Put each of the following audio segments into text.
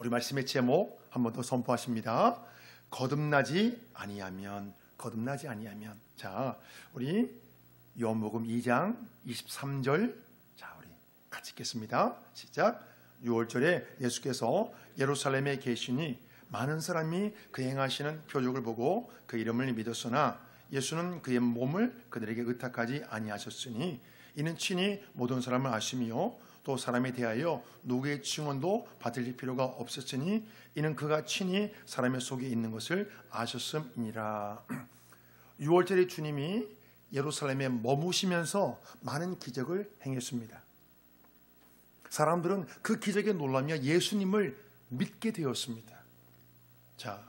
우리 말씀의 제목 한 번 더 선포하십니다. 거듭나지 아니하면, 거듭나지 아니하면. 자, 우리 요한복음 2장 23절, 자, 우리 같이 읽겠습니다. 시작. 6월절에 예수께서 예루살렘에 계시니 많은 사람이 그 행하시는 표적을 보고 그 이름을 믿었으나 예수는 그의 몸을 그들에게 의탁하지 아니하셨으니 이는 친히 모든 사람을 아심이요 또 사람에 대하여 누구의 증언도 받을 필요가 없었으니 이는 그가 친히 사람의 속에 있는 것을 아셨음이니라. 6월절에 주님이 예루살렘에 머무시면서 많은 기적을 행했습니다. 사람들은 그 기적에 놀라며 예수님을 믿게 되었습니다. 자,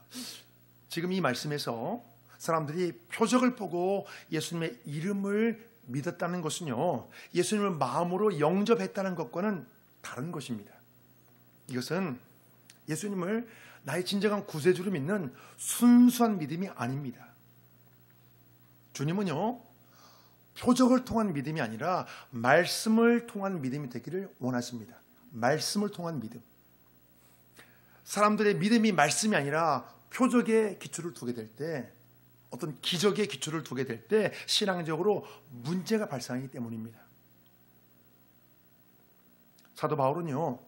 지금 이 말씀에서 사람들이 표적을 보고 예수님의 이름을 믿었다는 것은요, 예수님을 마음으로 영접했다는 것과는 다른 것입니다. 이것은 예수님을 나의 진정한 구세주로 믿는 순수한 믿음이 아닙니다. 주님은요, 표적을 통한 믿음이 아니라 말씀을 통한 믿음이 되기를 원하십니다. 말씀을 통한 믿음. 사람들의 믿음이 말씀이 아니라 표적에 기초를 두게 될 때, 어떤 기적에 기초를 두게 될 때 신앙적으로 문제가 발생하기 때문입니다. 사도 바울은요,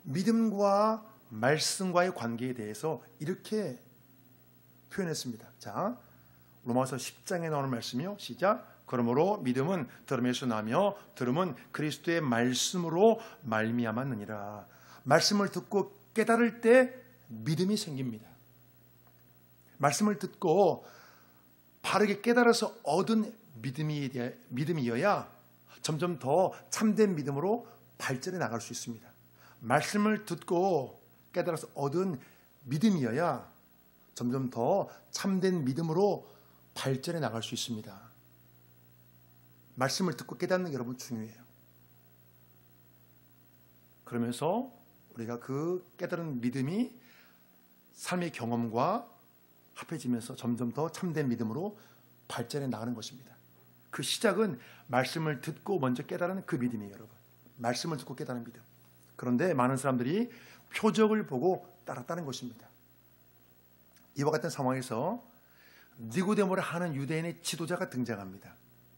믿음과 말씀과의 관계에 대해서 이렇게 표현했습니다. 자, 로마서 10장에 나오는 말씀이요. 시작. 그러므로 믿음은 들음에서 나며 들음은 그리스도의 말씀으로 말미암았느니라. 말씀을 듣고 깨달을 때 믿음이 생깁니다. 말씀을 듣고 바르게 깨달아서 얻은 믿음이어야 점점 더 참된 믿음으로 발전해 나갈 수 있습니다. 말씀을 듣고 깨달아서 얻은 믿음이어야 점점 더 참된 믿음으로 발전해 나갈 수 있습니다. 말씀을 듣고 깨닫는 게 여러분 중요해요. 그러면서 우리가 그 깨달은 믿음이 삶의 경험과 합해지면서 점점 더 참된 믿음으로 발전해 나가는 것입니다. 그 시작은 말씀을 듣고 먼저 깨달은 그 믿음이에요, 여러분. 말씀을 듣고 깨달은 믿음. 그런데 많은 사람들이 표적을 보고 따랐다는 것입니다. 이와 같은 상황에서 니고데모를 하는 유대인의 지도자가 등장합니다.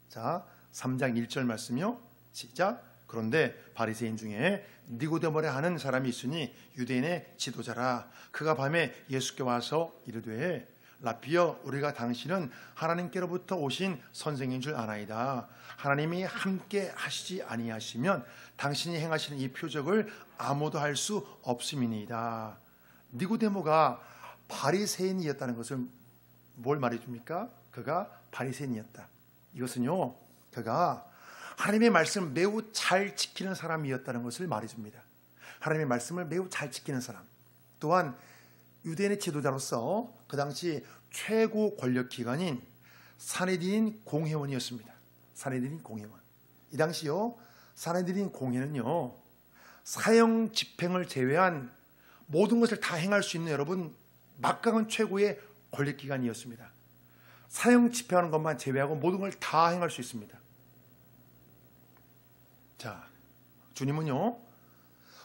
자, 3장 1절 말씀이요. 시작. 그런데 바리새인 중에 니고데모를 하는 사람이 있으니 유대인의 지도자라. 그가 밤에 예수께 와서 이르되 라피여, 우리가 당신은 하나님께로부터 오신 선생인 줄 아나이다. 하나님이 함께 하시지 아니하시면 당신이 행하시는 이 표적을 아무도 할 수 없음이니이다. 니고데모가 바리새인이었다는 것을 뭘 말해줍니까? 그가 바리새인이었다. 이것은요, 그가 하나님의 말씀을 매우 잘 지키는 사람이었다는 것을 말해줍니다. 하나님의 말씀을 매우 잘 지키는 사람. 또한 유대인의 지도자로서 그 당시 최고 권력기관인 사내들인 공회원이었습니다. 사내들인 공회원. 이 당시요, 사내들인 공회는요, 사형 집행을 제외한 모든 것을 다 행할 수 있는 여러분 막강한 최고의 권력기관이었습니다. 사형 집행하는 것만 제외하고 모든 걸 다 행할 수 있습니다. 자, 주님은요,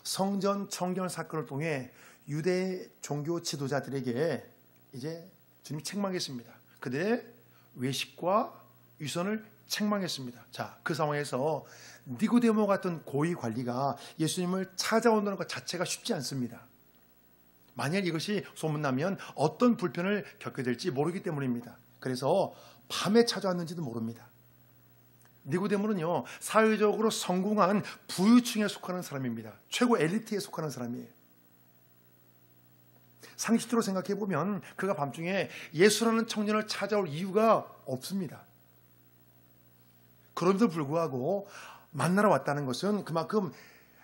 성전 청결 사건을 통해 유대 종교 지도자들에게 이제 주님이 책망했습니다. 그들의 외식과 위선을 책망했습니다. 자, 그 상황에서 니고데모 같은 고위 관리가 예수님을 찾아온다는 것 자체가 쉽지 않습니다. 만약 이것이 소문나면 어떤 불편을 겪게 될지 모르기 때문입니다. 그래서 밤에 찾아왔는지도 모릅니다. 니고데모는요, 사회적으로 성공한 부유층에 속하는 사람입니다. 최고 엘리트에 속하는 사람이에요. 상식적으로 생각해 보면 그가 밤중에 예수라는 청년을 찾아올 이유가 없습니다. 그럼에도 불구하고 만나러 왔다는 것은 그만큼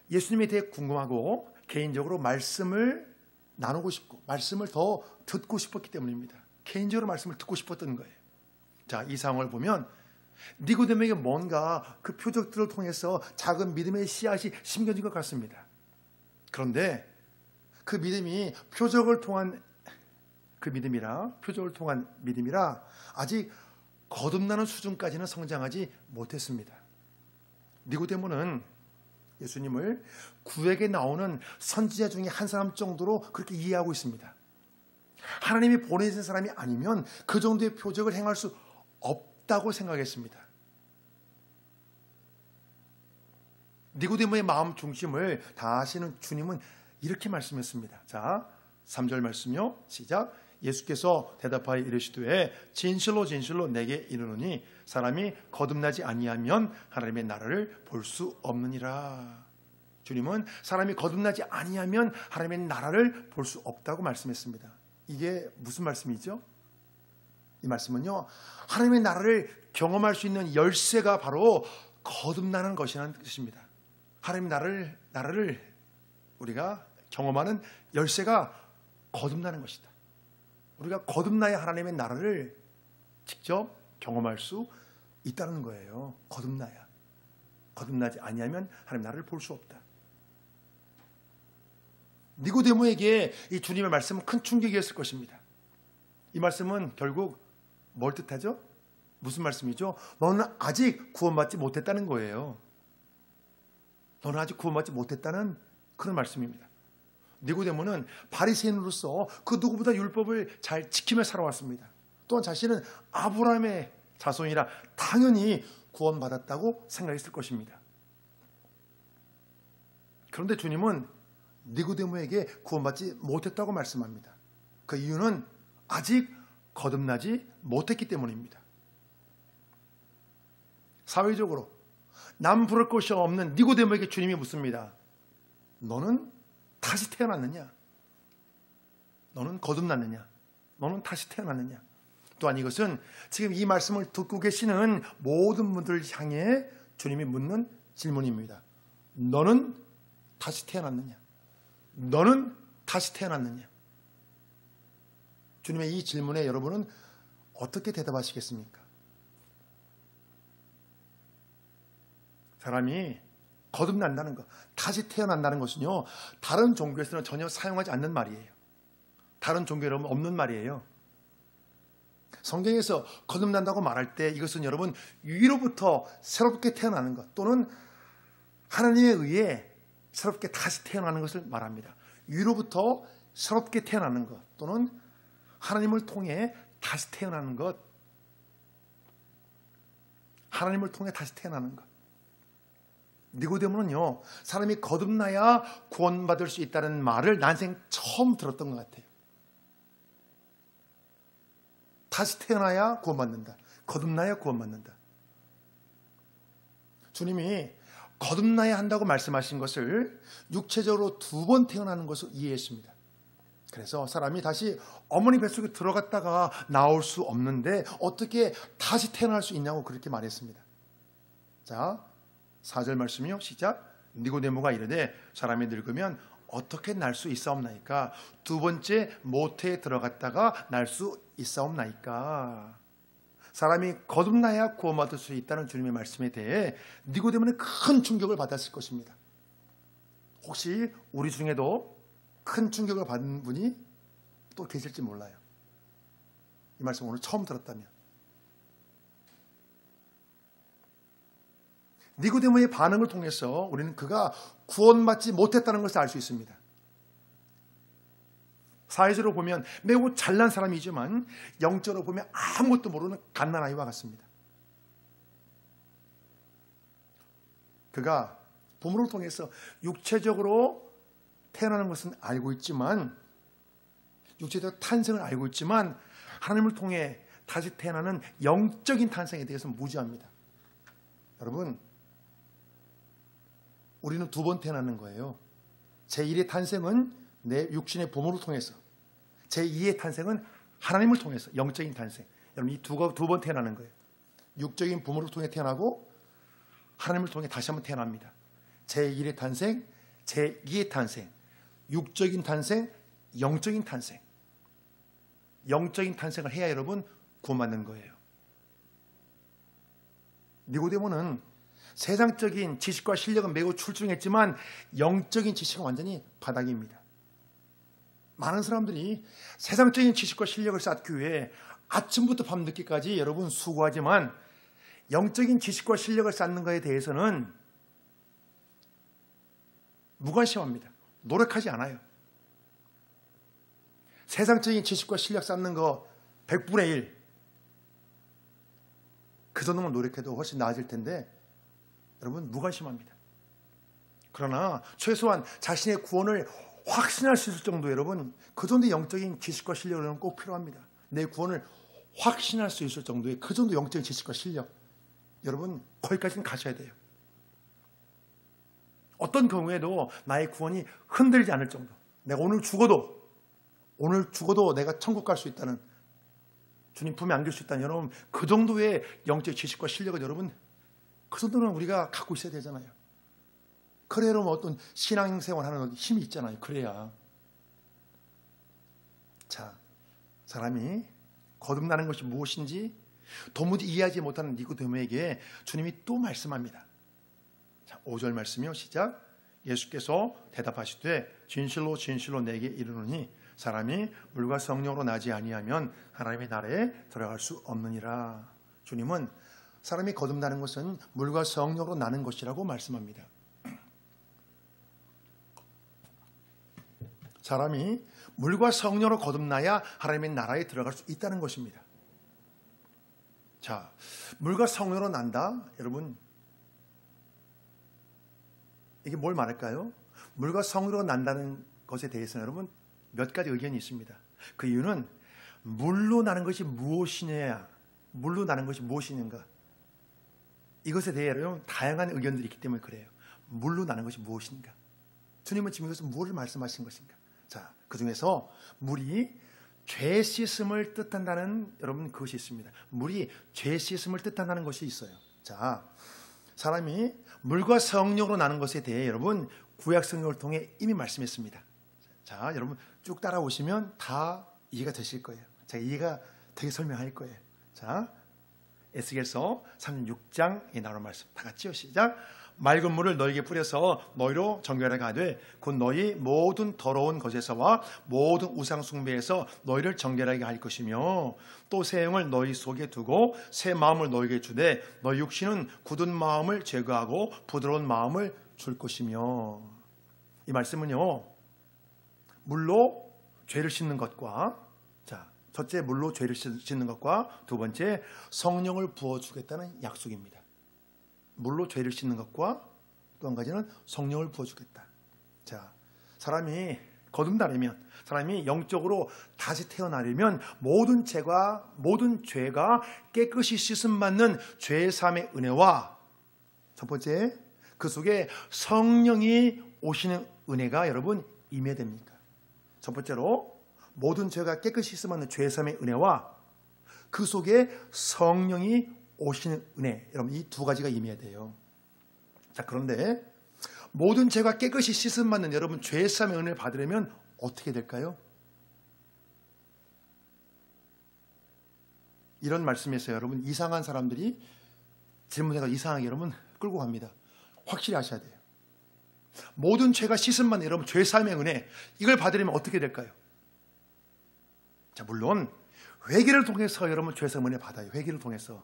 예수님에 대해 궁금하고 개인적으로 말씀을 나누고 싶고 말씀을 더 듣고 싶었기 때문입니다. 개인적으로 말씀을 듣고 싶었던 거예요. 자, 이 상황을 보면 니고데모에게 뭔가 그 표적들을 통해서 작은 믿음의 씨앗이 심겨진 것 같습니다. 그런데 그 믿음이 표적을 통한 믿음이라 아직 거듭나는 수준까지는 성장하지 못했습니다. 니고데모는 예수님을 구약에 나오는 선지자 중에 한 사람 정도로 그렇게 이해하고 있습니다. 하나님이 보내신 사람이 아니면 그 정도의 표적을 행할 수 없다고 생각했습니다. 니고데모의 마음 중심을 다 아시는 주님은 이렇게 말씀했습니다. 자, 3절 말씀요. 시작. 예수께서 대답하여 이르시되 진실로 진실로 내게 이르노니 사람이 거듭나지 아니하면 하나님의 나라를 볼 수 없느니라. 주님은 사람이 거듭나지 아니하면 하나님의 나라를 볼 수 없다고 말씀했습니다. 이게 무슨 말씀이죠? 이 말씀은요, 하나님의 나라를 경험할 수 있는 열쇠가 바로 거듭나는 것이라는 뜻입니다. 하나님의 나라를 우리가 경험하는 열쇠가 거듭나는 것이다. 우리가 거듭나야 하나님의 나라를 직접 경험할 수 있다는 거예요. 거듭나야. 거듭나지 아니하면 하나님의 나라를 볼 수 없다. 니고데모에게 이 주님의 말씀은 큰 충격이었을 것입니다. 이 말씀은 결국 뭘 뜻하죠? 무슨 말씀이죠? 너는 아직 구원받지 못했다는 거예요. 너는 아직 구원받지 못했다는 그런 말씀입니다. 니고데모는 바리새인으로서 그 누구보다 율법을 잘 지키며 살아왔습니다. 또한 자신은 아브라함의 자손이라 당연히 구원받았다고 생각했을 것입니다. 그런데 주님은 니고데모에게 구원받지 못했다고 말씀합니다. 그 이유는 아직 거듭나지 못했기 때문입니다. 사회적으로 남 부를 것이 없는 니고데모에게 주님이 묻습니다. 너는 다시 태어났느냐? 너는 거듭났느냐? 너는 다시 태어났느냐? 또한 이것은 지금 이 말씀을 듣고 계시는 모든 분들을 향해 주님이 묻는 질문입니다. 너는 다시 태어났느냐? 너는 다시 태어났느냐? 주님의 이 질문에 여러분은 어떻게 대답하시겠습니까? 사람이 거듭난다는 것, 다시 태어난다는 것은요, 다른 종교에서는 전혀 사용하지 않는 말이에요. 다른 종교에는 없는 말이에요. 성경에서 거듭난다고 말할 때 이것은 여러분 위로부터 새롭게 태어나는 것 또는 하나님에 의해 새롭게 다시 태어나는 것을 말합니다. 위로부터 새롭게 태어나는 것 또는 하나님을 통해 다시 태어나는 것, 하나님을 통해 다시 태어나는 것. 니고데모는요, 사람이 거듭나야 구원받을 수 있다는 말을 난생 처음 들었던 것 같아요. 다시 태어나야 구원받는다. 거듭나야 구원받는다. 주님이 거듭나야 한다고 말씀하신 것을 육체적으로 2번 태어나는 것을 이해했습니다. 그래서 사람이 다시 어머니 뱃속에 들어갔다가 나올 수 없는데 어떻게 다시 태어날 수 있냐고 그렇게 말했습니다. 자, 4절 말씀이요. 시작. 니고데모가 이르되 사람이 늙으면 어떻게 날 수 있사옵나이까? 2번째 모태에 들어갔다가 날 수 있사옵나이까? 사람이 거듭나야 구원받을 수 있다는 주님의 말씀에 대해 니고데모는 큰 충격을 받았을 것입니다. 혹시 우리 중에도 큰 충격을 받은 분이 또 계실지 몰라요. 이 말씀 오늘 처음 들었다면. 니고데모의 반응을 통해서 우리는 그가 구원받지 못했다는 것을 알 수 있습니다. 사회적으로 보면 매우 잘난 사람이지만 영적으로 보면 아무것도 모르는 갓난아이와 같습니다. 그가 부모를 통해서 육체적으로 태어나는 것은 알고 있지만, 육체적 탄생을 알고 있지만 하나님을 통해 다시 태어나는 영적인 탄생에 대해서는 무지합니다. 여러분, 우리는 2번 태어나는 거예요. 제1의 탄생은 내 육신의 부모를 통해서, 제2의 탄생은 하나님을 통해서 영적인 탄생. 여러분, 이 두 번 태어나는 거예요. 육적인 부모를 통해 태어나고 하나님을 통해 다시 한번 태어납니다. 제1의 탄생, 제2의 탄생, 육적인 탄생, 영적인 탄생. 영적인 탄생을 해야 여러분 구원받는 거예요. 니고데모는 세상적인 지식과 실력은 매우 출중했지만 영적인 지식은 완전히 바닥입니다. 많은 사람들이 세상적인 지식과 실력을 쌓기 위해 아침부터 밤늦게까지 여러분 수고하지만 영적인 지식과 실력을 쌓는 것에 대해서는 무관심합니다. 노력하지 않아요. 세상적인 지식과 실력 쌓는 거 100분의 1. 그 정도만 노력해도 훨씬 나아질 텐데 여러분 무관심합니다. 그러나 최소한 자신의 구원을 확신할 수 있을 정도 여러분 그 정도의 영적인 지식과 실력은 꼭 필요합니다. 내 구원을 확신할 수 있을 정도의 그 정도 영적인 지식과 실력 여러분 거기까지는 가셔야 돼요. 어떤 경우에도 나의 구원이 흔들리지 않을 정도 내가 오늘 죽어도 내가 천국 갈 수 있다는 주님 품에 안길 수 있다는 여러분 그 정도의 영적 지식과 실력을 여러분 그 정도는 우리가 갖고 있어야 되잖아요. 그래야 여러분 어떤 신앙생활하는 힘이 있잖아요. 그래야. 자, 사람이 거듭나는 것이 무엇인지 도무지 이해하지 못하는 니고데모에게 주님이 또 말씀합니다. 자, 5절 말씀이요. 시작. 예수께서 대답하시되 진실로 진실로 내게 이르노니 사람이 물과 성령으로 나지 아니하면 하나님의 나라에 들어갈 수 없느니라. 주님은 사람이 거듭나는 것은 물과 성령으로 나는 것이라고 말씀합니다. 사람이 물과 성령으로 거듭나야 하나님의 나라에 들어갈 수 있다는 것입니다. 자, 물과 성령으로 난다. 여러분 이게 뭘 말할까요? 물과 성령으로 난다는 것에 대해서는 여러분 몇 가지 의견이 있습니다. 그 이유는 물로 나는 것이 무엇이냐, 물로 나는 것이 무엇이는가 이것에 대해 여러분 다양한 의견들이 있기 때문에 그래요. 물로 나는 것이 무엇인가? 주님은 지금 여기서 무엇을 말씀하신 것인가? 자, 그 중에서 물이 죄 씻음을 뜻한다는 여러분 그것이 있습니다. 물이 죄 씻음을 뜻한다는 것이 있어요. 자, 사람이 물과 성령으로 나는 것에 대해 여러분 구약 성경을 통해 이미 말씀했습니다. 자, 여러분 쭉 따라오시면 다 이해가 되실 거예요. 제가 이해가 되게 설명할 거예요. 자, 에스겔서 36장에 나오는 말씀 다 같이요. 시작. 맑은 물을 너희에게 뿌려서 너희로 정결하게 하되 곧 너희 모든 더러운 것에서와 모든 우상 숭배에서 너희를 정결하게 할 것이며 또 새 영을 너희 속에 두고 새 마음을 너희에게 주되 너희 육신은 굳은 마음을 제거하고 부드러운 마음을 줄 것이며. 이 말씀은요 물로 죄를 씻는 것과 자 첫째 물로 죄를 씻는 것과 두 번째 성령을 부어주겠다는 약속입니다. 물로 죄를 씻는 것과 또 한 가지는 성령을 부어주겠다. 자, 사람이 거듭나려면 사람이 영적으로 다시 태어나려면 모든 죄가 깨끗이 씻음받는 죄 사함의 은혜와 첫 번째 그 속에 성령이 오시는 은혜가 여러분 임해야 됩니까? 첫 번째로 모든 죄가 깨끗이 씻음받는 죄 사함의 은혜와 그 속에 성령이 오시는 은혜, 여러분 이 두 가지가 임해야 돼요. 자, 그런데 모든 죄가 깨끗이 씻음받는 여러분 죄 사함의 은혜를 받으려면 어떻게 될까요? 이런 말씀에서 여러분 이상한 사람들이 질문해서 이상하게 여러분 끌고 갑니다. 확실히 아셔야 돼요. 모든 죄가 씻음받는 여러분 죄 사함의 은혜 이걸 받으려면 어떻게 될까요? 자, 물론 회개를 통해서 여러분 죄 사함의 은혜 받아요. 회개를 통해서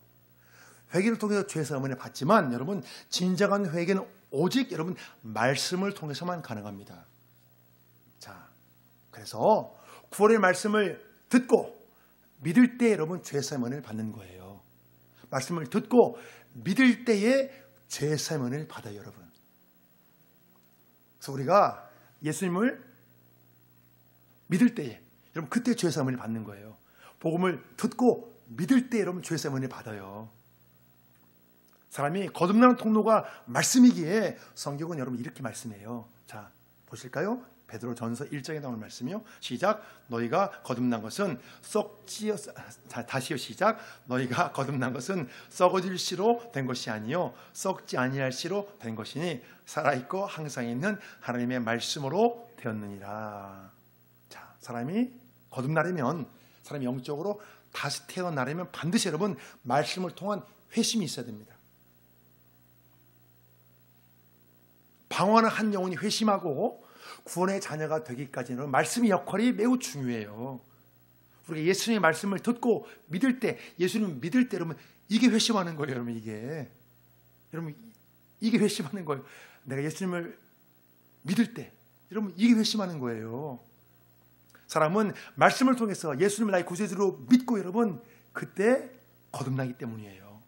죄 사함의 은혜 받지만 여러분 진정한 회개는 오직 여러분 말씀을 통해서만 가능합니다. 자, 그래서 구원의 말씀을 듣고 믿을 때 여러분 죄 사함의 은혜를 받는 거예요. 말씀을 듣고 믿을 때에 죄 사함의 은혜를 받아요, 여러분. 그래서 우리가 예수님을 믿을 때에 여러분 그때 죄 사함을 받는 거예요. 복음을 듣고 믿을 때 여러분 죄 사함을 받아요. 사람이 거듭나는 통로가 말씀이기에 성경은 여러분 이렇게 말씀해요. 자, 보실까요? 베드로전서 1장에 나오는 말씀이요. 시작. 너희가 거듭난 것은 다시요. 시작. 너희가 거듭난 것은 썩어질 씨로 된 것이 아니요 썩지 아니할 씨로 된 것이니 살아있고 항상 있는 하나님의 말씀으로 되었느니라. 자, 사람이 거듭나려면 사람이 영적으로 다시 태어나려면 반드시 여러분 말씀을 통한 회심이 있어야 됩니다. 방황하는 한 영혼이 회심하고 구원의 자녀가 되기까지는 말씀의 역할이 매우 중요해요. 우리가 예수님의 말씀을 듣고 믿을 때, 예수님 믿을 때 여러분 이게 회심하는 거예요. 여러분 이게 회심하는 거예요. 내가 예수님을 믿을 때, 여러분 이게 회심하는 거예요. 사람은 말씀을 통해서 예수님을 나의 구세주로 믿고 여러분 그때 거듭나기 때문이에요.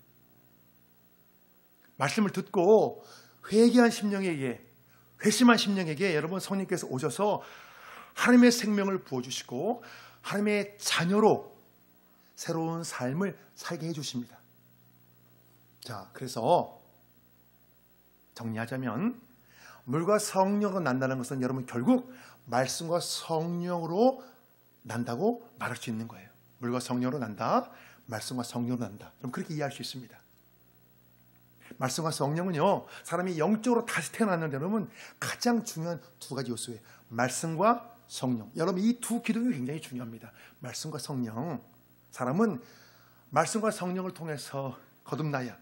말씀을 듣고 회개한 심령에게, 회심한 심령에게 여러분 성령께서 오셔서 하나님의 생명을 부어주시고 하나님의 자녀로 새로운 삶을 살게 해주십니다. 자, 그래서 정리하자면 물과 성령으로 난다는 것은 여러분 결국 말씀과 성령으로 난다고 말할 수 있는 거예요. 물과 성령으로 난다, 말씀과 성령으로 난다. 그럼 그렇게 이해할 수 있습니다. 말씀과 성령은요, 사람이 영적으로 다시 태어났는데 여러분 가장 중요한 두 가지 요소예요. 말씀과 성령. 여러분 이 두 기둥이 굉장히 중요합니다. 말씀과 성령. 사람은 말씀과 성령을 통해서 거듭나야,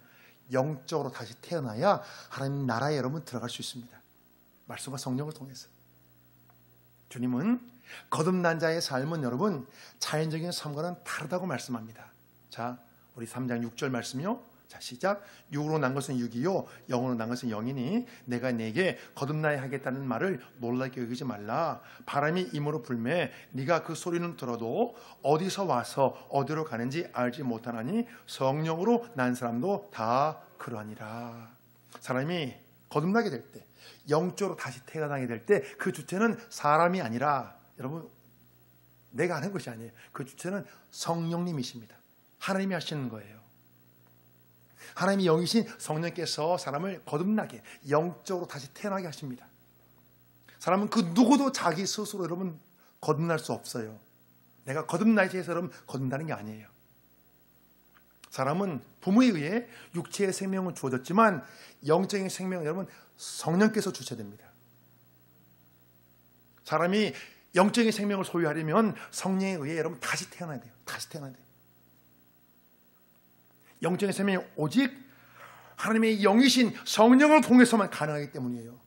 영적으로 다시 태어나야 하나님 나라에 여러분 들어갈 수 있습니다. 말씀과 성령을 통해서. 주님은 거듭난 자의 삶은 여러분 자연적인 삶과는 다르다고 말씀합니다. 자, 우리 3장 6절 말씀이요. 자, 시작. 육으로 난 것은 육이요 영으로 난 것은 영이니 내가 네게 거듭나야 하겠다는 말을 놀랍게 여기지 말라. 바람이 임으로 불매 네가 그 소리는 들어도 어디서 와서 어디로 가는지 알지 못하나니 성령으로 난 사람도 다 그러하니라. 사람이 거듭나게 될 때, 영적으로 다시 태어나게 될 때 그 주체는 사람이 아니라 여러분 내가 하는 것이 아니에요. 그 주체는 성령님이십니다. 하나님이 하시는 거예요. 하나님이 영이신 성령께서 사람을 거듭나게, 영적으로 다시 태어나게 하십니다. 사람은 그 누구도 자기 스스로 여러분 거듭날 수 없어요. 내가 거듭나야지 해서 여러분 거듭나는 게 아니에요. 사람은 부모에 의해 육체의 생명은 주어졌지만 영적인 생명은 여러분 성령께서 주체됩니다. 사람이 영적인 생명을 소유하려면 성령에 의해 여러분 다시 태어나야 돼요. 다시 태어나야 돼요. 영적인 생명이 오직 하나님의 영이신 성령을 통해서만 가능하기 때문이에요.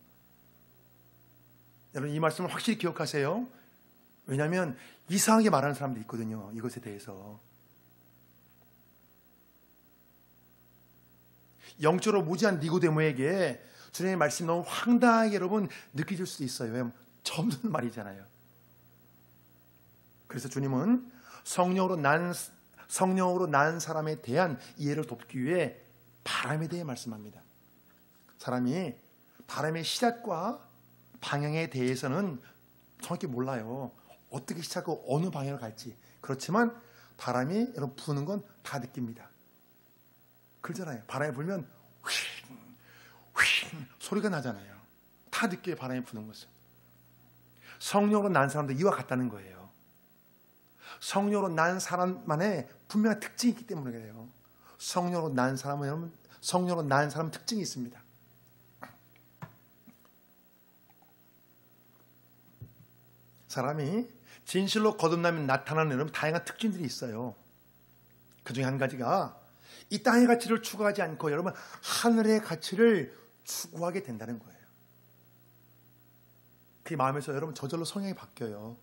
여러분 이 말씀을 확실히 기억하세요. 왜냐하면 이상하게 말하는 사람들이 있거든요. 이것에 대해서. 영적으로 무지한 니고데모에게 주님의 말씀이 너무 황당하게 여러분 느껴질 수도 있어요. 왜냐하면 처음 듣는 말이잖아요. 그래서 주님은 성령으로 난 사람에 대한 이해를 돕기 위해 바람에 대해 말씀합니다. 사람이 바람의 시작과 방향에 대해서는 정확히 몰라요. 어떻게 시작하고 어느 방향으로 갈지. 그렇지만 바람이 여러분 부는 건 다 느낍니다. 그러잖아요. 바람이 불면 휘잉 휘잉 소리가 나잖아요. 다 느껴요. 바람이 부는 것을. 성령으로 난 사람도 이와 같다는 거예요. 성령으로 난 사람만의 분명한 특징이 있기 때문에 그래요. 성령으로 난 사람은 특징이 있습니다. 사람이 진실로 거듭나면 나타나는 다양한 특징들이 있어요. 그 중에 한 가지가 이 땅의 가치를 추구하지 않고 여러분 하늘의 가치를 추구하게 된다는 거예요. 그 마음에서 여러분 저절로 성향이 바뀌어요.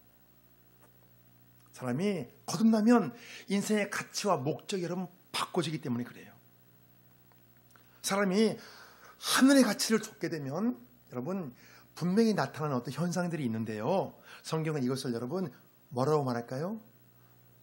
사람이 거듭나면 인생의 가치와 목적이 여러분 바꿔지기 때문에 그래요. 사람이 하늘의 가치를 좇게 되면 여러분 분명히 나타나는 어떤 현상들이 있는데요. 성경은 이것을 여러분 뭐라고 말할까요?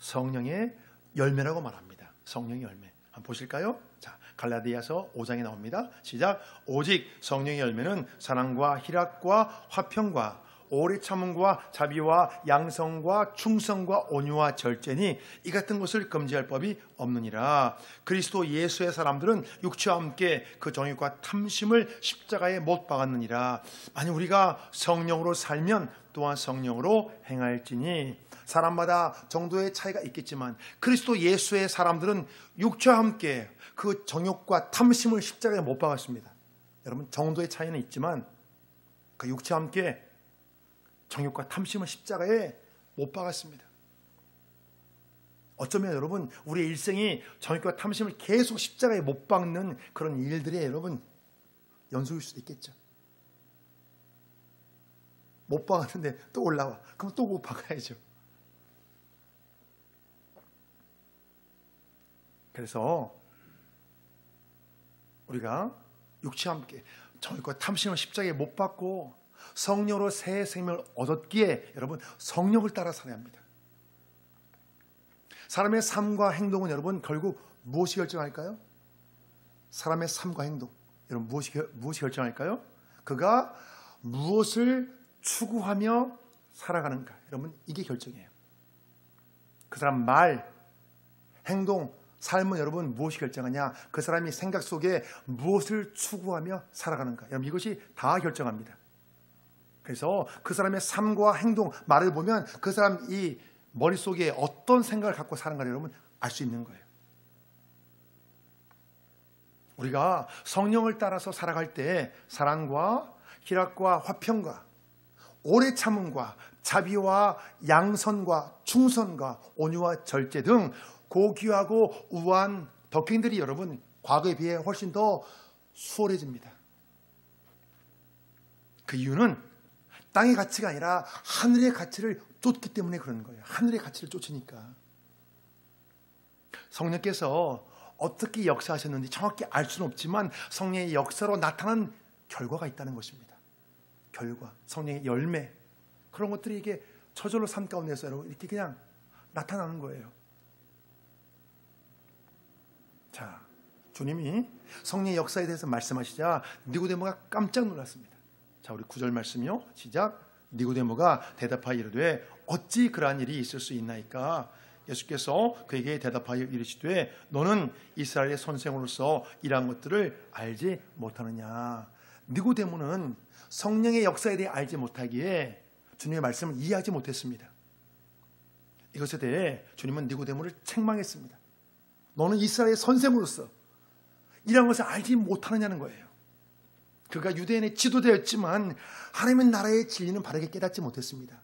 성령의 열매라고 말합니다. 성령의 열매. 한번 보실까요? 자, 갈라디아서 5장에 나옵니다. 시작. 오직 성령의 열매는 사랑과 희락과 화평과 오래 참음과 자비와 양성과 충성과 온유와 절제니 이 같은 것을 금지할 법이 없느니라. 그리스도 예수의 사람들은 육체와 함께 그 정욕과 탐심을 십자가에 못 박았느니라. 만약 우리가 성령으로 살면 또한 성령으로 행할지니. 사람마다 정도의 차이가 있겠지만 그리스도 예수의 사람들은 육체와 함께 그 정욕과 탐심을 십자가에 못 박았습니다. 여러분 정도의 차이는 있지만 그 육체와 함께 정욕과 탐심을 십자가에 못 박았습니다. 어쩌면 여러분 우리의 일생이 정욕과 탐심을 계속 십자가에 못 박는 그런 일들이 여러분 연속일 수도 있겠죠. 못 박았는데 또 올라와. 그럼 또 못 박아야죠. 그래서 우리가 육체와 함께 정욕과 탐심을 십자가에 못 박고 성령으로 새 생명을 얻었기에 여러분 성령을 따라 살아야 합니다. 사람의 삶과 행동은 여러분 결국 무엇이 결정할까요? 사람의 삶과 행동, 여러분 무엇이 결정할까요? 그가 무엇을 추구하며 살아가는가, 여러분 이게 결정이에요. 그 사람 말, 행동, 삶은 여러분 무엇이 결정하냐? 그 사람이 생각 속에 무엇을 추구하며 살아가는가, 여러분 이것이 다 결정합니다. 그래서 그 사람의 삶과 행동, 말을 보면 그 사람 이 머릿속에 어떤 생각을 갖고 사는가를 여러분 알 수 있는 거예요. 우리가 성령을 따라서 살아갈 때 사랑과 희락과 화평과 오래 참음과 자비와 양선과 충성과 온유와 절제 등 고귀하고 우아한 덕행들이 여러분 과거에 비해 훨씬 더 수월해집니다. 그 이유는 땅의 가치가 아니라 하늘의 가치를 쫓기 때문에 그런 거예요. 하늘의 가치를 쫓으니까. 성령께서 어떻게 역사하셨는지 정확히 알 수는 없지만 성령의 역사로 나타난 결과가 있다는 것입니다. 결과, 성령의 열매, 그런 것들이 이게 저절로 삶 가운데서 여러분 이렇게 그냥 나타나는 거예요. 자, 주님이 성령의 역사에 대해서 말씀하시자 니고데모가 깜짝 놀랐습니다. 자, 우리 9절 말씀이요. 시작. 니고데모가 대답하여 이르되 어찌 그러한 일이 있을 수 있나이까? 예수께서 그에게 대답하여 이르시되 너는 이스라엘의 선생으로서 이러한 것들을 알지 못하느냐. 니고데모는 성령의 역사에 대해 알지 못하기에 주님의 말씀을 이해하지 못했습니다. 이것에 대해 주님은 니고데모를 책망했습니다. 너는 이스라엘의 선생으로서 이러한 것을 알지 못하느냐는 거예요. 그가 유대인의 지도자였지만 하나님의 나라의 진리는 바르게 깨닫지 못했습니다.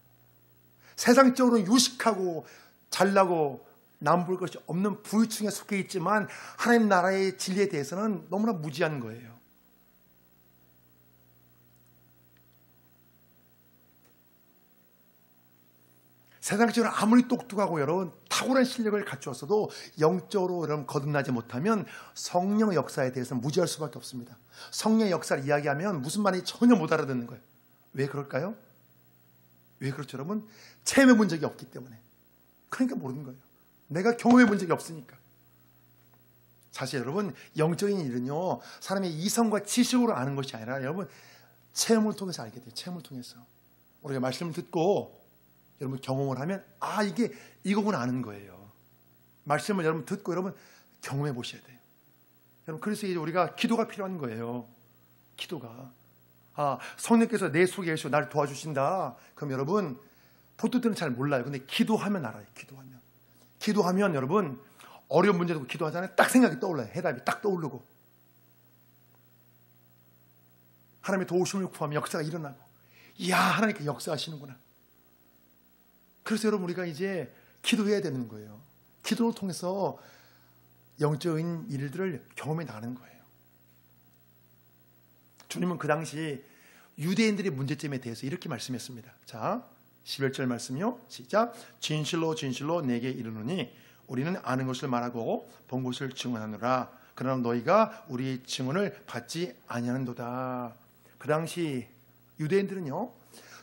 세상적으로는 유식하고 잘나고 남볼 것이 없는 부유층에 속해 있지만 하나님 나라의 진리에 대해서는 너무나 무지한 거예요. 세상적으로 아무리 똑똑하고 여러분 탁월한 실력을 갖추었어도 영적으로 여러분 거듭나지 못하면 성령의 역사에 대해서는 무지할 수밖에 없습니다. 성령의 역사를 이야기하면 무슨 말인지 전혀 못 알아듣는 거예요. 왜 그럴까요? 왜 그렇죠 여러분? 체험해 본 적이 없기 때문에. 그러니까 모르는 거예요. 내가 경험해 본 적이 없으니까. 사실 여러분 영적인 일은요 사람의 이성과 지식으로 아는 것이 아니라 여러분 체험을 통해서 알게 돼요. 체험을 통해서 우리가 말씀을 듣고 여러분 경험을 하면 아 이게 이거구나 아는 거예요. 말씀을 여러분 듣고 여러분 경험해 보셔야 돼요. 여러분 그래서 이제 우리가 기도가 필요한 거예요. 기도가 성령께서 내 속에 계시고 나를 도와주신다. 그럼 여러분 보통 때는 잘 몰라요. 근데 기도하면 알아요. 기도하면 여러분 어려운 문제도 기도하잖아요. 딱 생각이 떠올라요. 해답이 딱 떠오르고 하나님의 도우심을 구하면 역사가 일어나고 이야 하나님께 역사하시는구나. 그래서 여러분 우리가 이제 기도해야 되는 거예요. 기도를 통해서 영적인 일들을 경험해 나가는 거예요. 주님은 그 당시 유대인들의 문제점에 대해서 이렇게 말씀했습니다. 자 11절 말씀이요. 시작. 진실로 진실로 내게 이르노니 우리는 아는 것을 말하고 본 것을 증언하노라. 그러나 너희가 우리의 증언을 받지 아니하는도다. 그 당시 유대인들은요.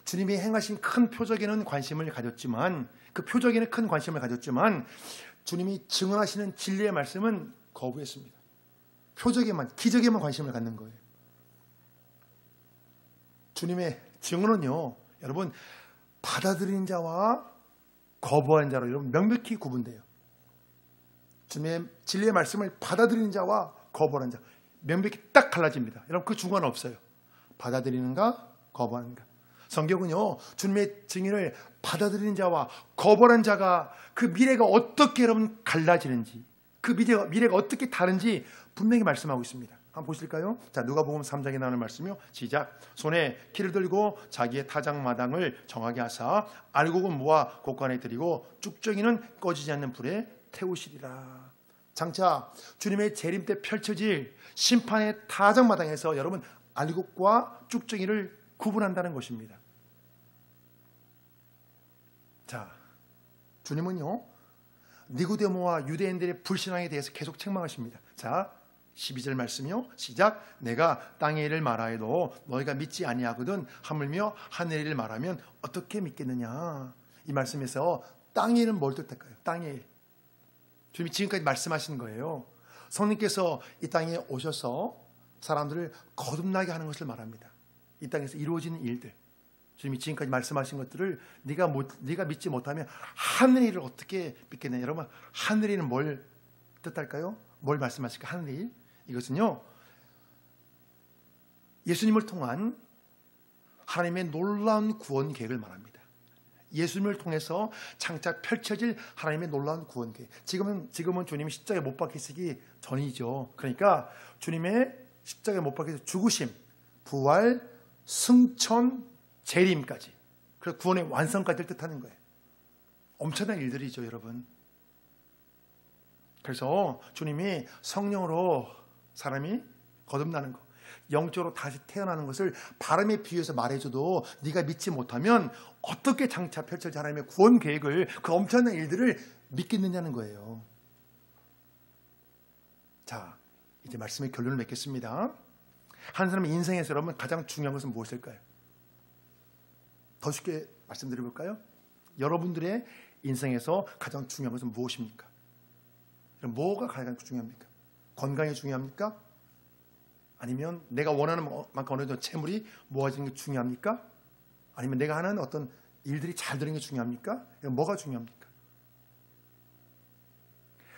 주님이 행하신 큰 표적에는 관심을 가졌지만 그 표적에는 큰 관심을 가졌지만 주님이 증언하시는 진리의 말씀은 거부했습니다. 표적에만 기적에만 관심을 갖는 거예요. 주님의 증언은요. 여러분 받아들이는 자와 거부하는 자로 여러분 명백히 구분돼요. 주님의 진리의 말씀을 받아들이는 자와 거부하는 자 명백히 딱 갈라집니다. 여러분 그 중간은 없어요. 받아들이는가 거부하는가. 성경은요 주님의 증인을 받아들이는 자와 거부하는 자가 그 미래가 어떻게 여러분 갈라지는지 그 미래가 어떻게 다른지 분명히 말씀하고 있습니다. 한번 보실까요? 자, 누가복음 3장에 나오는 말씀이요. 시작. 손에 키를 들고 자기의 타작마당을 정하게 하사 알곡은 모아 곡간에 들이고 쭉정이는 꺼지지 않는 불에 태우시리라. 장차 주님의 재림 때 펼쳐질 심판의 타작마당에서 여러분 알곡과 쭉정이를 구분한다는 것입니다. 자, 주님은요 니고데모와 유대인들의 불신앙에 대해서 계속 책망하십니다. 자, 12절 말씀이요. 시작. 내가 땅의 일을 말하여도 너희가 믿지 아니하거든 하물며 하늘의 일을 말하면 어떻게 믿겠느냐. 이 말씀에서 땅의 일은 뭘 뜻할까요? 땅의 일. 주님이 지금까지 말씀하신 거예요. 성령께서 이 땅에 오셔서 사람들을 거듭나게 하는 것을 말합니다. 이 땅에서 이루어지는 일들. 주님이 지금까지 말씀하신 것들을 네가 믿지 못하면 하늘의 일을 어떻게 믿겠느냐. 여러분, 하늘의 일은 뭘 뜻할까요? 뭘 말씀하실까? 하늘의 일? 이것은요, 예수님을 통한 하나님의 놀라운 구원 계획을 말합니다. 예수님을 통해서 장차 펼쳐질 하나님의 놀라운 구원 계획. 지금은 주님이 십자가에 못 박히시기 전이죠. 그러니까 주님의 십자가에 못 박혀서 죽으심, 부활, 승천, 재림까지, 그래서 구원의 완성까지를 뜻하는 거예요. 엄청난 일들이죠, 여러분. 그래서 주님이 성령으로 사람이 거듭나는 것, 영적으로 다시 태어나는 것을 바람에 비유해서 말해줘도 네가 믿지 못하면 어떻게 장차 펼쳐질 하나님의 구원 계획을, 그 엄청난 일들을 믿겠느냐는 거예요. 자, 이제 말씀의 결론을 맺겠습니다. 한 사람의 인생에서 여러분 가장 중요한 것은 무엇일까요? 더 쉽게 말씀드려볼까요? 여러분들의 인생에서 가장 중요한 것은 무엇입니까? 뭐가 가장 중요합니까? 건강이 중요합니까? 아니면 내가 원하는 만큼 어느 정도 재물이 모아지는 게 중요합니까? 아니면 내가 하는 어떤 일들이 잘 되는 게 중요합니까? 뭐가 중요합니까?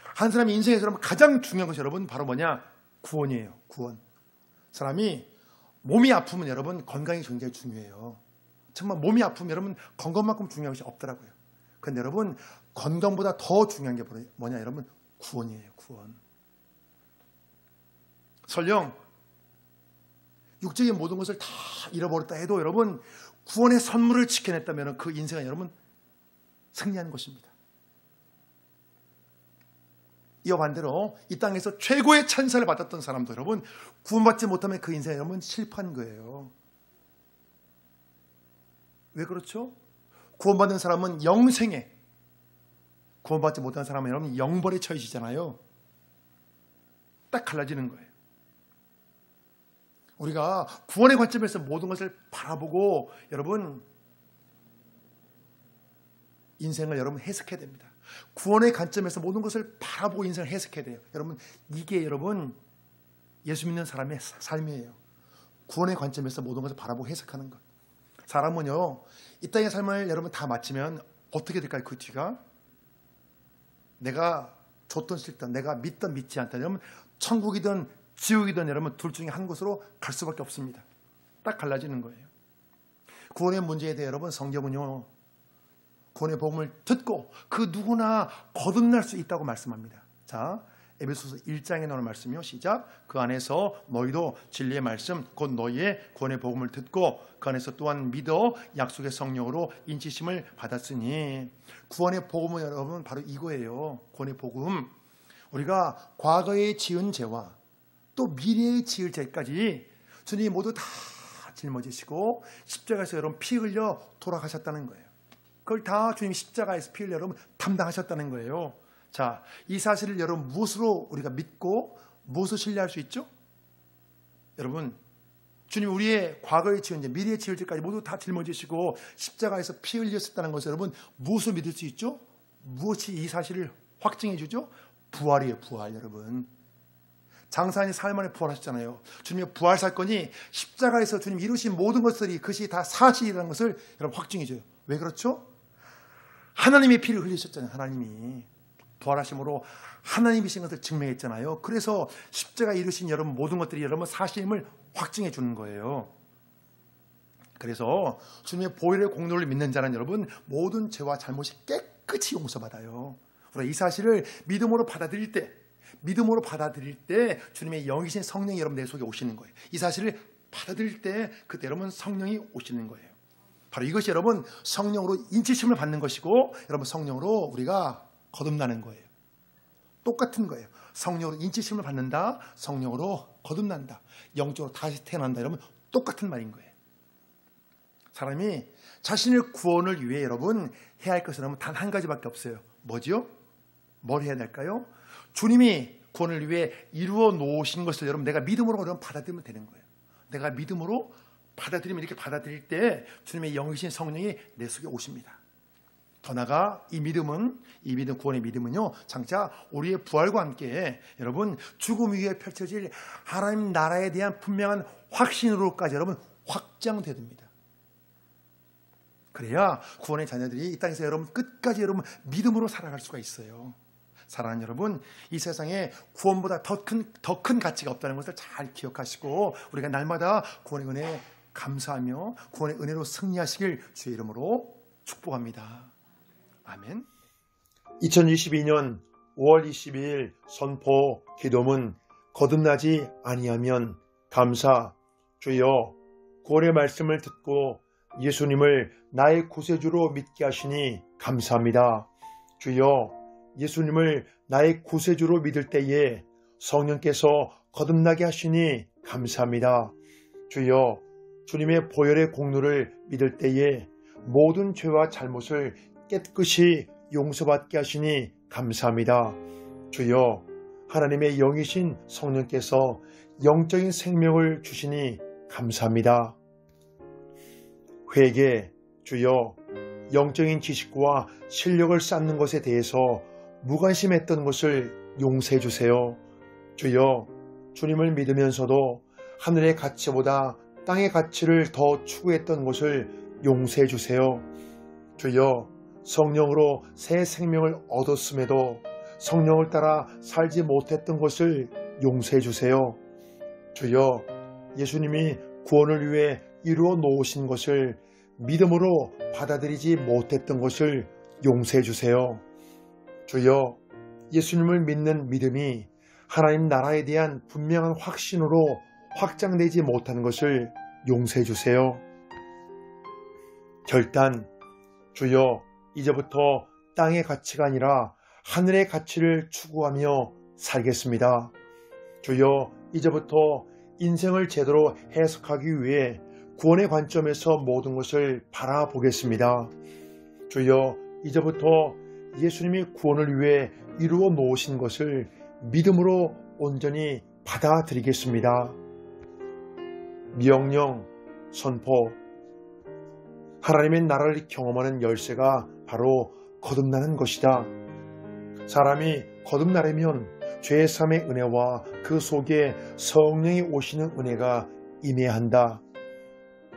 한 사람의 인생에서 가장 중요한 것이 여러분 바로 뭐냐? 구원이에요. 구원. 사람이 몸이 아프면 여러분 건강이 굉장히 중요해요. 정말 몸이 아프면 여러분 건강만큼 중요한 것이 없더라고요. 그런데 여러분 건강보다 더 중요한 게 뭐냐 여러분? 구원이에요. 구원. 설령 육적인 모든 것을 다 잃어버렸다 해도 여러분 구원의 선물을 지켜냈다면 그 인생은 여러분 승리하는 것입니다. 이와 반대로 이 땅에서 최고의 찬사를 받았던 사람도 여러분 구원받지 못하면 그 인생은 여러분 실패한 거예요. 왜 그렇죠? 구원받는 사람은 영생에, 구원받지 못한 사람은 여러분 영벌에 처해지잖아요. 딱 갈라지는 거예요. 우리가 구원의 관점에서 모든 것을 바라보고 여러분 인생을 여러분 해석해야 됩니다. 구원의 관점에서 모든 것을 바라보고 인생을 해석해야 돼요. 여러분 이게 여러분 예수 믿는 사람의 삶이에요. 구원의 관점에서 모든 것을 바라보고 해석하는 것. 사람은요 이 땅의 삶을 여러분 다 마치면 어떻게 될까요? 그 뒤가 내가 좋든 싫든 내가 믿든 믿지 않든 여러분 천국이든 지옥이든 여러분 둘 중에 한 곳으로 갈 수밖에 없습니다. 딱 갈라지는 거예요. 구원의 문제에 대해 여러분 성경은요 구원의 복음을 듣고 그 누구나 거듭날 수 있다고 말씀합니다. 자, 에베소서 1장에 나오는 말씀이요. 시작. 그 안에서 너희도 진리의 말씀 곧 너희의 구원의 복음을 듣고 그 안에서 또한 믿어 약속의 성령으로 인치심을 받았으니. 구원의 복음은 여러분 바로 이거예요. 구원의 복음. 우리가 과거에 지은 죄와 또 미래에 지을 죄까지 주님이 모두 다 짊어지시고 십자가에서 여러분 피 흘려 돌아가셨다는 거예요. 그걸 다 주님이 십자가에서 피 흘려 여러분 담당하셨다는 거예요. 자, 이 사실을 여러분 무엇으로 우리가 믿고 무엇을 신뢰할 수 있죠? 여러분 주님이 우리의 과거에 지은 죄, 미래에 지을 죄까지 모두 다 짊어지시고 십자가에서 피 흘렸었다는 것을 여러분 무엇을 믿을 수 있죠? 무엇이 이 사실을 확증해 주죠? 부활이에요. 부활. 여러분 장사님 사흘 만에 부활하셨잖아요. 주님의 부활 사건이 십자가에서 주님 이루신 모든 것들이 그것이 다 사실이라는 것을 여러분 확증해 줘요. 왜 그렇죠? 하나님의 피를 흘리셨잖아요. 하나님이 부활하심으로 하나님이신 것을 증명했잖아요. 그래서 십자가에 이루신 여러분 모든 것들이 여러분 사실임을 확증해 주는 거예요. 그래서 주님의 보혈의 공로를 믿는 자는 여러분 모든 죄와 잘못이 깨끗이 용서받아요. 우리가 이 사실을 믿음으로 받아들일 때 주님의 영이신 성령이 여러분 내 속에 오시는 거예요. 이 사실을 받아들일 때 그때 여러분 성령이 오시는 거예요. 바로 이것이 여러분 성령으로 인치심을 받는 것이고 여러분 성령으로 우리가 거듭나는 거예요. 똑같은 거예요. 성령으로 인치심을 받는다. 성령으로 거듭난다. 영적으로 다시 태어난다. 여러분 똑같은 말인 거예요. 사람이 자신의 구원을 위해 여러분 해야 할 것은 단 한 가지밖에 없어요. 뭐죠? 뭘 해야 될까요? 주님이 구원을 위해 이루어 놓으신 것을 여러분 내가 믿음으로 여러분 받아들이면 되는 거예요. 내가 믿음으로 받아들이면 이렇게 받아들일 때 주님의 영이신 성령이 내 속에 오십니다. 더 나아가 이 믿음 구원의 믿음은요, 장차 우리의 부활과 함께 여러분 죽음 위에 펼쳐질 하나님 나라에 대한 분명한 확신으로까지 여러분 확장됩니다. 그래야 구원의 자녀들이 이 땅에서 여러분 끝까지 여러분 믿음으로 살아갈 수가 있어요. 사랑하는 여러분, 이 세상에 구원보다 더 큰 가치가 없다는 것을 잘 기억하시고 우리가 날마다 구원의 은혜에 감사하며 구원의 은혜로 승리하시길 주의 이름으로 축복합니다. 아멘. 2022년 5월 22일 선포 기도문 거듭나지 아니하면 감사. 주여, 구원의 말씀을 듣고 예수님을 나의 구세주로 믿게 하시니 감사합니다. 주여, 예수님을 나의 구세주로 믿을 때에 성령께서 거듭나게 하시니 감사합니다. 주여, 주님의 보혈의 공로를 믿을 때에 모든 죄와 잘못을 깨끗이 용서받게 하시니 감사합니다. 주여, 하나님의 영이신 성령께서 영적인 생명을 주시니 감사합니다. 회개. 주여, 영적인 지식과 실력을 쌓는 것에 대해서 무관심했던 것을 용서해 주세요. 주여, 주님을 믿으면서도 하늘의 가치보다 땅의 가치를 더 추구했던 것을 용서해 주세요. 주여, 성령으로 새 생명을 얻었음에도 성령을 따라 살지 못했던 것을 용서해 주세요. 주여, 예수님이 구원을 위해 이루어 놓으신 것을 믿음으로 받아들이지 못했던 것을 용서해 주세요. 주여, 예수님을 믿는 믿음이 하나님 나라에 대한 분명한 확신으로 확장되지 못한 것을 용서해 주세요. 결단. 주여, 이제부터 땅의 가치가 아니라 하늘의 가치를 추구하며 살겠습니다. 주여, 이제부터 인생을 제대로 해석하기 위해 구원의 관점에서 모든 것을 바라보겠습니다. 주여, 이제부터 예수님이 구원을 위해 이루어 놓으신 것을 믿음으로 온전히 받아들이겠습니다. 명령 선포. 하나님의 나라를 경험하는 열쇠가 바로 거듭나는 것이다. 사람이 거듭나려면 죄 사함의 은혜와 그 속에 성령이 오시는 은혜가 임해야 한다.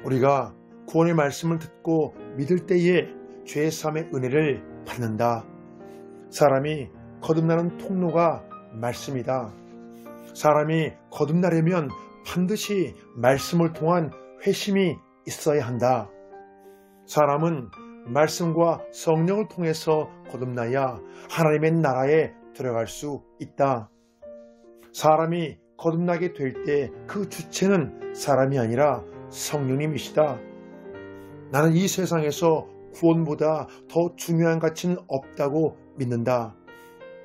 우리가 구원의 말씀을 듣고 믿을 때에 죄 사함의 은혜를 받는다. 사람이 거듭나는 통로가 말씀이다. 사람이 거듭나려면 반드시 말씀을 통한 회심이 있어야 한다. 사람은 말씀과 성령을 통해서 거듭나야 하나님의 나라에 들어갈 수 있다. 사람이 거듭나게 될 때 그 주체는 사람이 아니라 성령님이시다. 나는 이 세상에서 구원보다 더 중요한 가치는 없다고 믿는다.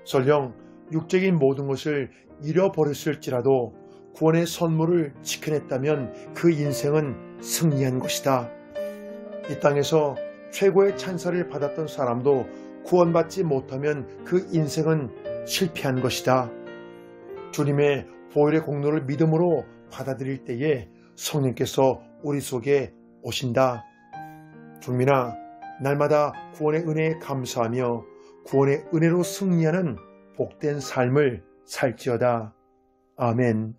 설령 육적인 모든 것을 잃어버렸을지라도 구원의 선물을 지켜냈다면 그 인생은 승리한 것이다. 이 땅에서 최고의 찬사를 받았던 사람도 구원받지 못하면 그 인생은 실패한 것이다. 주님의 보혈의 공로를 믿음으로 받아들일 때에 성령께서 우리 속에 오신다. 주님아, 날마다 구원의 은혜에 감사하며 구원의 은혜로 승리하는 복된 삶을 살지어다. 아멘.